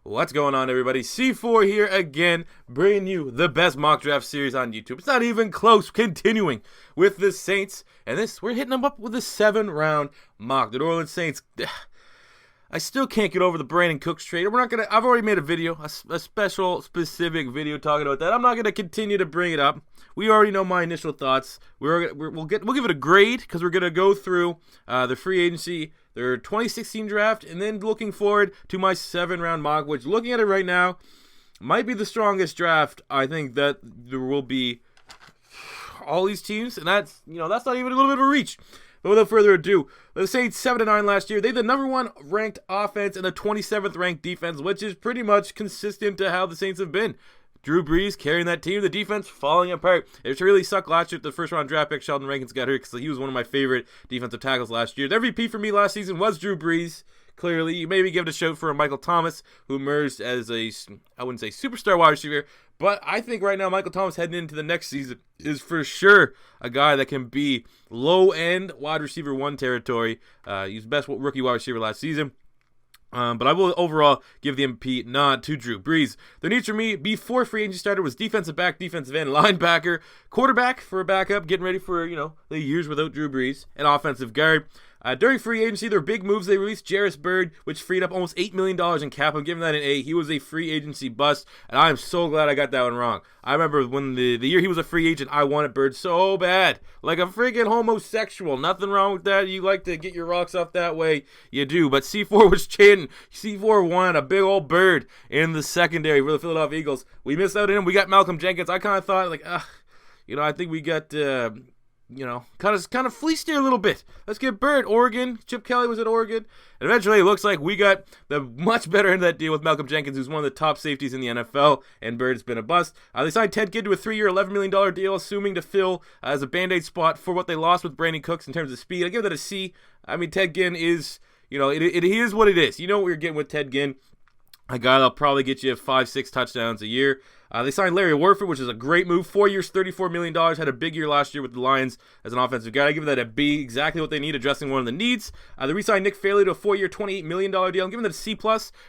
What's going on, everybody? C4 here again, bringing you the best mock draft series on YouTube. It's not even close. Continuing with the Saints, and we're hitting them up with a 7-round mock. The New Orleans Saints. I still can't get over the Brandon Cooks trade. I've already made a video, a special, specific video talking about that. I'm not gonna continue to bring it up. We already know my initial thoughts. We'll give it a grade because we're gonna go through the free agency, their 2016 draft, and then looking forward to my 7-round mock, which, looking at it right now, might be the strongest draft I think that there will be. All these teams, and that's not even a little bit of a reach. But without further ado, the Saints 7-9 last year. They had the number 1 ranked offense and the 27th ranked defense, which is pretty much consistent to how the Saints have been. Drew Brees carrying that team, the defense falling apart. It really sucked last year. The first-round draft pick, Sheldon Rankins, got hurt because he was one of my favorite defensive tackles last year. The MVP for me last season was Drew Brees. Clearly, you maybe give it a shout for Michael Thomas, who emerged as I wouldn't say superstar wide receiver, but I think right now Michael Thomas heading into the next season is for sure a guy that can be low-end wide receiver 1 territory. He's the best rookie wide receiver last season. But I will overall give the MVP nod to Drew Brees. The needs for me before free agency started was defensive back, defensive end, linebacker, quarterback for a backup, getting ready for the years without Drew Brees, and offensive guard. During free agency, there were big moves. They released Jarris Byrd, which freed up almost $8 million in cap. I'm giving that an A. He was a free agency bust, and I am so glad I got that one wrong. I remember when the year he was a free agent, I wanted Byrd so bad. Like a freaking homosexual. Nothing wrong with that. You like to get your rocks off that way. You do. But C4 was chanting. C4 wanted a big old Byrd in the secondary for the Philadelphia Eagles. We missed out on him. We got Malcolm Jenkins. I kind of thought, I think we got... kind of fleeced here a little bit. Let's get Byrd. Oregon. Chip Kelly was at Oregon. And eventually, it looks like we got the much better end of that deal with Malcolm Jenkins, who's one of the top safeties in the NFL, and Byrd's been a bust. They signed Ted Ginn to a 3-year, $11 million deal, assuming to fill as a Band-Aid spot for what they lost with Brandon Cooks in terms of speed. I give that a C. I mean, Ted Ginn is, it is what it is. You know what we're getting with Ted Ginn. A guy that'll probably get you 5-6 touchdowns a year. They signed Larry Warford, which is a great move. 4 years, $34 million. Had a big year last year with the Lions as an offensive guy. I give that a B. Exactly what they need, addressing one of the needs. They re-signed Nick Fairley to a 4-year, $28 million deal. I'm giving that a C+.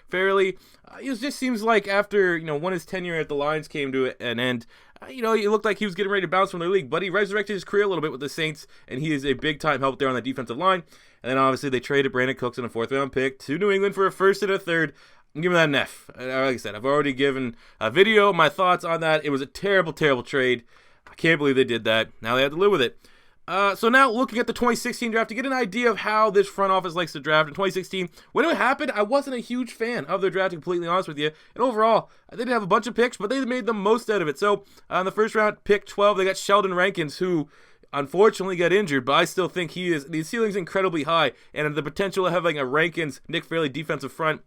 Fairley, it just seems like after, when his tenure at the Lions came to an end, it looked like he was getting ready to bounce from the league. But he resurrected his career a little bit with the Saints, and he is a big-time help there on the defensive line. And then, obviously, they traded Brandon Cooks in a 4th-round pick to New England for a 1st and a 3rd. I'm giving that an F. Like I said, I've already given a video, my thoughts on that. It was a terrible, terrible trade. I can't believe they did that. Now they have to live with it. So now looking at the 2016 draft to get an idea of how this front office likes to draft in 2016. When it happened, I wasn't a huge fan of their draft, to be completely honest with you. And overall, they didn't have a bunch of picks, but they made the most out of it. So in the first round, pick 12, they got Sheldon Rankins, who unfortunately got injured, but I still think the ceiling's incredibly high. And the potential of having a Rankins, Nick Fairley defensive front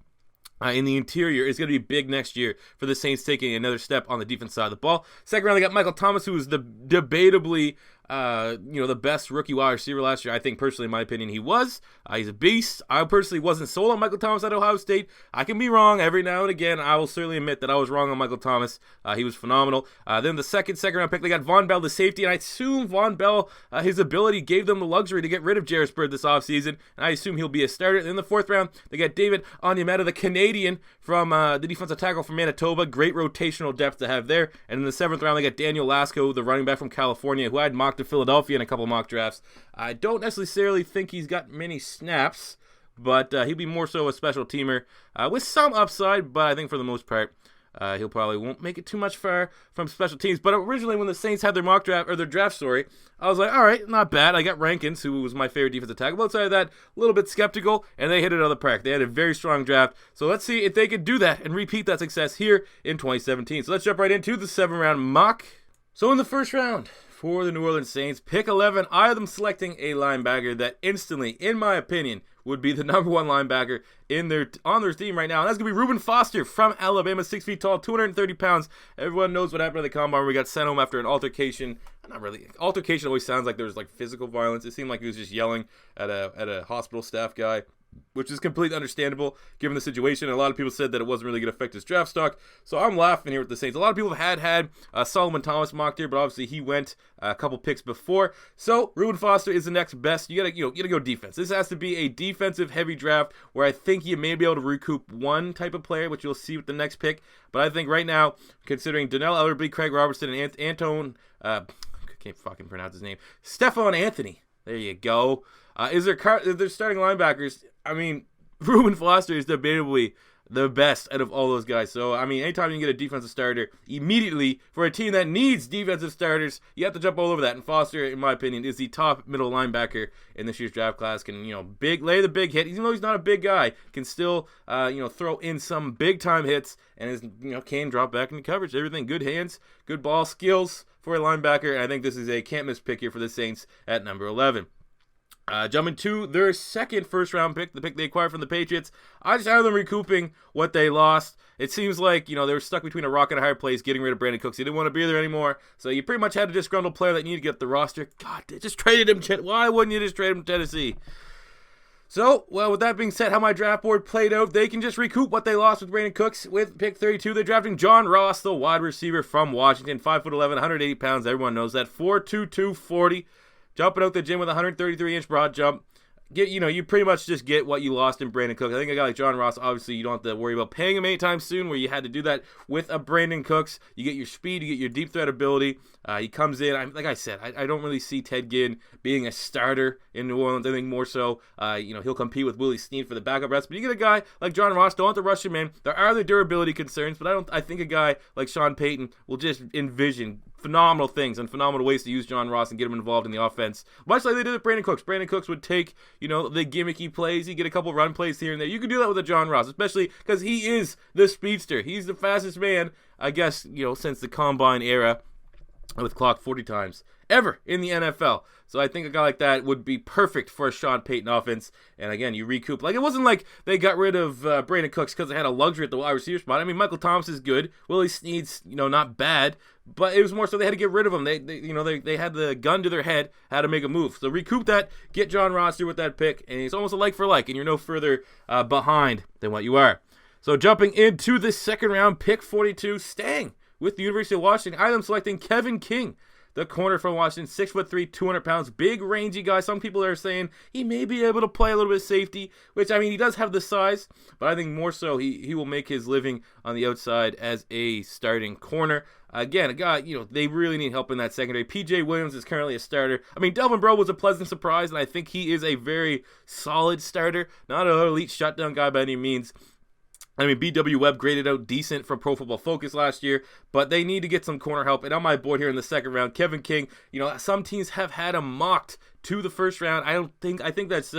in the interior is going to be big next year for the Saints, taking another step on the defense side of the ball. Second round, they got Michael Thomas, who was debatably the best rookie wide receiver last year. I think, personally, in my opinion, he was. He's a beast. I personally wasn't sold on Michael Thomas at Ohio State. I can be wrong every now and again. I will certainly admit that I was wrong on Michael Thomas. He was phenomenal. Then the second round pick, they got Von Bell, the safety, and I assume Von Bell, his ability gave them the luxury to get rid of Jarris Byrd this offseason, and I assume he'll be a starter. And in the 4th round, they got David Onyemata, the Canadian from the defensive tackle from Manitoba. Great rotational depth to have there. And in the 7th round, they got Daniel Lasco, the running back from California, who I had mocked to Philadelphia in a couple mock drafts. I don't necessarily think he's got many snaps, but he'll be more so a special teamer with some upside, but I think for the most part, he'll probably won't make it too much far from special teams. But originally, when the Saints had their mock draft, or their draft story, I was like, all right, not bad. I got Rankins, who was my favorite defensive tackle. Outside of that, a little bit skeptical, and they hit it out of the park. They had a very strong draft. So let's see if they could do that and repeat that success here in 2017. So let's jump right into the 7-round mock. So in the first round, for the New Orleans Saints, pick 11, I have them selecting a linebacker that instantly, in my opinion, would be the number 1 linebacker on their team right now. And that's going to be Reuben Foster from Alabama, 6 feet tall, 230 pounds. Everyone knows what happened at the combine. We got sent home after an altercation. Not really. Altercation always sounds like there was physical violence. It seemed like he was just yelling at a hospital staff guy. which is completely understandable given the situation. A lot of people said that it wasn't really going to affect his draft stock, so I'm laughing here with the Saints. A lot of people had Solomon Thomas mocked here, but obviously he went a couple picks before. So Reuben Foster is the next best. You gotta go defense. This has to be a defensive heavy draft where I think you may be able to recoup one type of player, which you'll see with the next pick. But I think right now, considering Donnell Ellerbe, Craig Robertson, and Antone, can't fucking pronounce his name, Stephon Anthony. There you go. Is there starting linebackers? I mean, Reuben Foster is debatably the best out of all those guys. So, I mean, anytime you can get a defensive starter immediately for a team that needs defensive starters, you have to jump all over that. And Foster, in my opinion, is the top middle linebacker in this year's draft class. Can, lay the big hit. Even though he's not a big guy, can still, throw in some big-time hits and is, can drop back into coverage. Everything. Good hands, good ball skills for a linebacker. And I think this is a can't-miss pick here for the Saints at number 11. Jumping to their second first-round pick, the pick they acquired from the Patriots. I just have them recouping what they lost. It seems like, they were stuck between a rock and a hard place getting rid of Brandon Cooks. He didn't want to be there anymore, so you pretty much had a disgruntled player that needed to get the roster. God, they just traded him. Why wouldn't you just trade him to Tennessee? So, well, with that being said, how my draft board played out, they can just recoup what they lost with Brandon Cooks. With pick 32, they're drafting John Ross, the wide receiver from Washington, 5'11", 180 pounds. Everyone knows that. 4'2", 240. Jumping out the gym with a 133-inch broad jump. You pretty much just get what you lost in Brandon Cooks. I think a guy like John Ross, obviously, you don't have to worry about paying him anytime soon, where you had to do that with a Brandon Cooks. You get your speed, you get your deep threat ability. He comes in, like I said, I don't really see Ted Ginn being a starter in New Orleans. I think more so, he'll compete with Willie Snead for the backup reps. But you get a guy like John Ross, don't have to rush him in. There are the durability concerns, but I think a guy like Sean Payton will just envision phenomenal things and phenomenal ways to use John Ross and get him involved in the offense, much like they did with Brandon Cooks. Brandon Cooks would take, the gimmicky plays. He'd get a couple run plays here and there. You could do that with a John Ross, especially because he is the speedster. He's the fastest man, I guess, since the Combine era, with clocked 40 times ever in the NFL. So I think a guy like that would be perfect for a Sean Payton offense. And again, you recoup. Like, it wasn't like they got rid of Brandon Cooks because they had a luxury at the wide receiver spot. I mean, Michael Thomas is good. Willie Snead's, not bad. But it was more so they had to get rid of him. They had the gun to their head, how to make a move. So recoup that, get John Ross through with that pick, and it's almost a like for like, and you're no further behind than what you are. So jumping into the second round, pick 42, staying with the University of Washington, I am selecting Kevin King, the corner from Washington, 6'3", 200 pounds, big, rangy guy. Some people are saying he may be able to play a little bit of safety, which, I mean, he does have the size, but I think more so he will make his living on the outside as a starting corner. Again, a guy, they really need help in that secondary. P.J. Williams is currently a starter. I mean, Delvin Breaux was a pleasant surprise, and I think he is a very solid starter. Not an elite shutdown guy by any means. I mean, B.W. Webb graded out decent from Pro Football Focus last year, but they need to get some corner help. And on my board here in the second round, Kevin King, some teams have had him mocked to the first round. I think that's,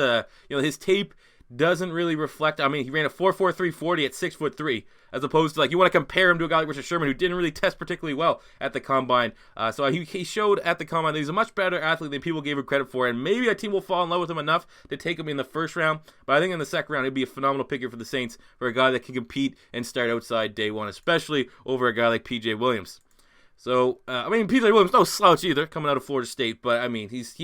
his tape doesn't really reflect. I mean, he ran a 4.43 40 at 6'3", as opposed to, you want to compare him to a guy like Richard Sherman, who didn't really test particularly well at the Combine. So he showed at the Combine that he's a much better athlete than people gave him credit for, and maybe a team will fall in love with him enough to take him in the first round. But I think in the second round, it'd be a phenomenal pick here for the Saints for a guy that can compete and start outside day one, especially over a guy like P.J. Williams. So, P.J. Williams, no slouch either, coming out of Florida State, but, I mean, he's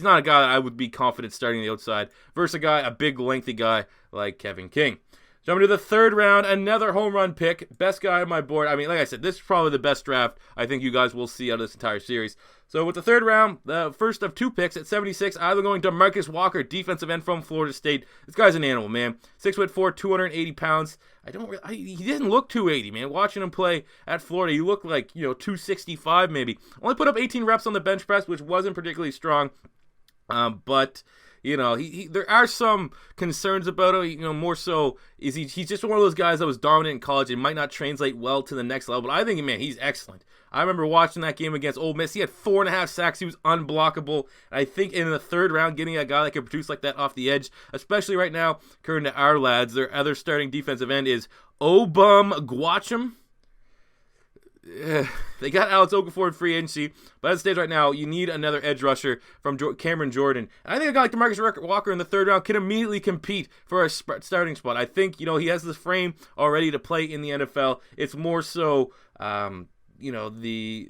not a guy that I would be confident starting the outside versus a big, lengthy guy like Kevin King. Jumping to the third round, another home run pick. Best guy on my board. I mean, like I said, this is probably the best draft I think you guys will see out of this entire series. So with the third round, the first of two picks at 76, I'm going to Marcus Walker, defensive end from Florida State. This guy's an animal, man. 6'4", 280 pounds. He didn't look 280, man. Watching him play at Florida, he looked like, 265 maybe. Only put up 18 reps on the bench press, which wasn't particularly strong. But there are some concerns about him. More so is he's just one of those guys that was dominant in college and might not translate well to the next level. But I think, man, he's excellent. I remember watching that game against Ole Miss. He had 4.5 sacks. He was unblockable. I think in the third round, getting a guy that can produce like that off the edge, especially right now, according to our lads, their other starting defensive end is Obum Gwacham. They got Alex Okafor in free agency, but at the stage right now, you need another edge rusher from Cameron Jordan. And I think a guy like DeMarcus Walker in the third round can immediately compete for a starting spot. I think, he has this frame already to play in the NFL. It's more so, the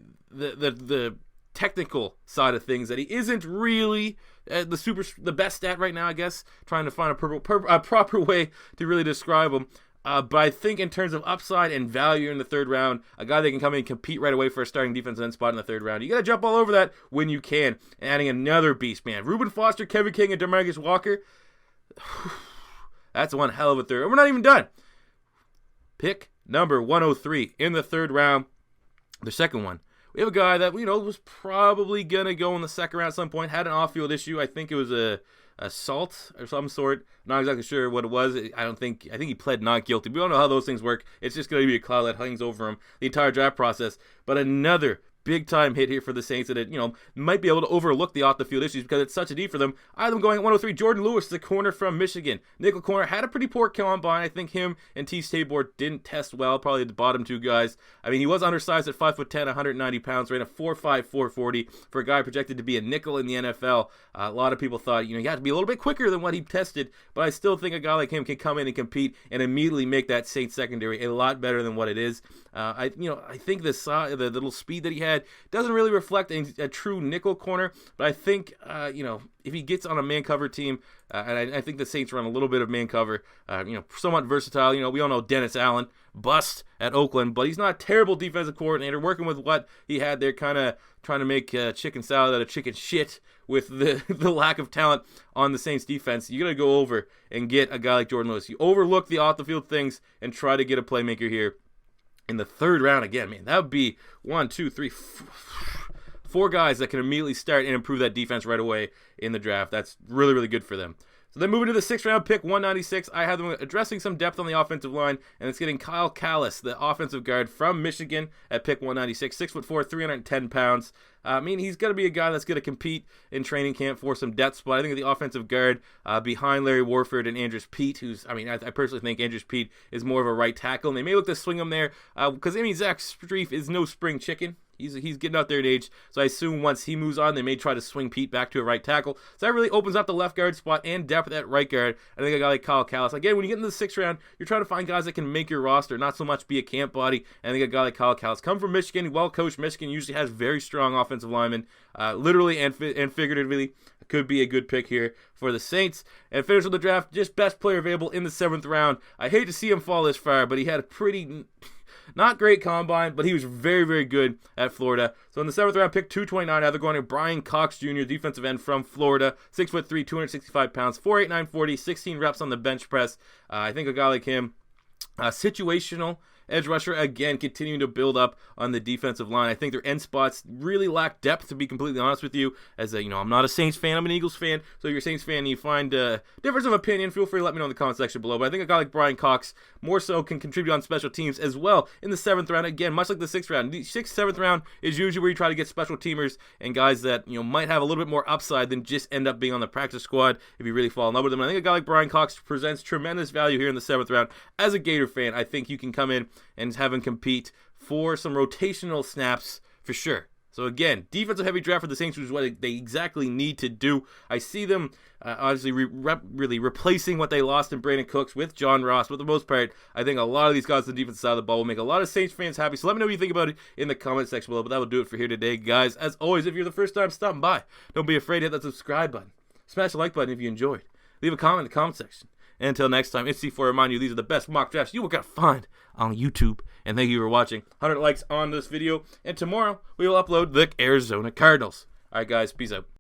technical side of things that he isn't really the best at right now, I guess. Trying to find a proper way to really describe him. But I think in terms of upside and value in the third round, a guy that can come in and compete right away for a starting defensive end spot in the third round, you got to jump all over that when you can. And adding another beast, man. Reuben Foster, Kevin King, and DeMarcus Walker. That's one hell of a third. And we're not even done. Pick number 103 in the third round. The second one. We have a guy that, was probably going to go in the second round at some point. Had an off-field issue. I think it was a assault or some sort. Not exactly sure what it was. I think he pled not guilty. We don't know how those things work. It's just going to be a cloud that hangs over him the entire draft process. But another big-time hit here for the Saints that, might be able to overlook the off-the-field issues because it's such a need for them. I have them going at 103. Jordan Lewis, the corner from Michigan. Nickel corner, had a pretty poor combine. I think him and Tease Tabor didn't test well, probably the bottom two guys. I mean, he was undersized at 5'10", 190 pounds, ran a 4'5", 440 for a guy projected to be a nickel in the NFL. A lot of people thought, he had to be a little bit quicker than what he tested, but I still think a guy like him can come in and compete and immediately make that Saints secondary a lot better than what it is. I think the little speed that he had doesn't really reflect a true nickel corner, but I think, if he gets on a man cover team, and I think the Saints run a little bit of man cover, somewhat versatile. We all know Dennis Allen, bust at Oakland, but he's not a terrible defensive coordinator, working with what he had there, kind of trying to make chicken salad out of chicken shit with the lack of talent on the Saints defense. You got to go over and get a guy like Jordan Lewis. You overlook the off-the-field things and try to get a playmaker here. In the third round again, man, that would be 1, 2, 3, 4 guys that can immediately start and improve that defense right away in the draft. That's really, really good for them. So then moving to the 6th round pick, 196, I have them addressing some depth on the offensive line, and it's getting Kyle Callis, the offensive guard from Michigan at pick 196, 6'4", 310 pounds. He's going to be a guy that's going to compete in training camp for some depth spot. I think the offensive guard behind Larry Warford and Andrews Pete, I personally think Andrews Pete is more of a right tackle, and they may look to swing him there because, Zach Strief is no spring chicken. He's getting out there in age, so I assume once he moves on, they may try to swing Pete back to a right tackle. So that really opens up the left guard spot and depth at right guard. I think a guy like Kyle Callis. Again, when you get into the 6th round, you're trying to find guys that can make your roster, not so much be a camp body. And I think a guy like Kyle Callis, come from Michigan, well-coached. Michigan usually has very strong offensive linemen, literally and figuratively. Could be a good pick here for the Saints. And finish with the draft, just best player available in the 7th round. I hate to see him fall this far, but he had a pretty... not great combine, but he was very, very good at Florida. So in the 7th round, pick 229, they're going to Brian Cox Jr., defensive end from Florida, 6'3", 265 pounds, 4'8", 940, 16 reps on the bench press. I think a guy like him, situational edge rusher, again, continuing to build up on the defensive line. I think their end spots really lack depth, to be completely honest with you. As I'm not a Saints fan, I'm an Eagles fan. So if you're a Saints fan and you find difference of opinion, feel free to let me know in the comment section below. But I think a guy like Brian Cox more so can contribute on special teams as well in the 7th round. Again, much like the 6th round. The 6th, 7th round is usually where you try to get special teamers and guys that might have a little bit more upside than just end up being on the practice squad if you really fall in love with them. And I think a guy like Brian Cox presents tremendous value here in the 7th round. As a Gator fan, I think you can come in and have him compete for some rotational snaps for sure. So again, defensive heavy draft for the Saints, which is what they exactly need to do. I see them obviously really replacing what they lost in Brandon Cooks with John Ross. But for the most part, I think a lot of these guys on the defensive side of the ball will make a lot of Saints fans happy. So let me know what you think about it in the comment section below. But that will do it for here today, guys. As always, if you're the first time stopping by, don't be afraid to hit that subscribe button. Smash the like button if you enjoyed. Leave a comment in the comment section. And until next time, it's C4 remind you these are the best mock drafts you will gonna find on YouTube. And thank you for watching. 100 likes on this video. And tomorrow, we will upload the Arizona Cardinals. All right, guys. Peace out.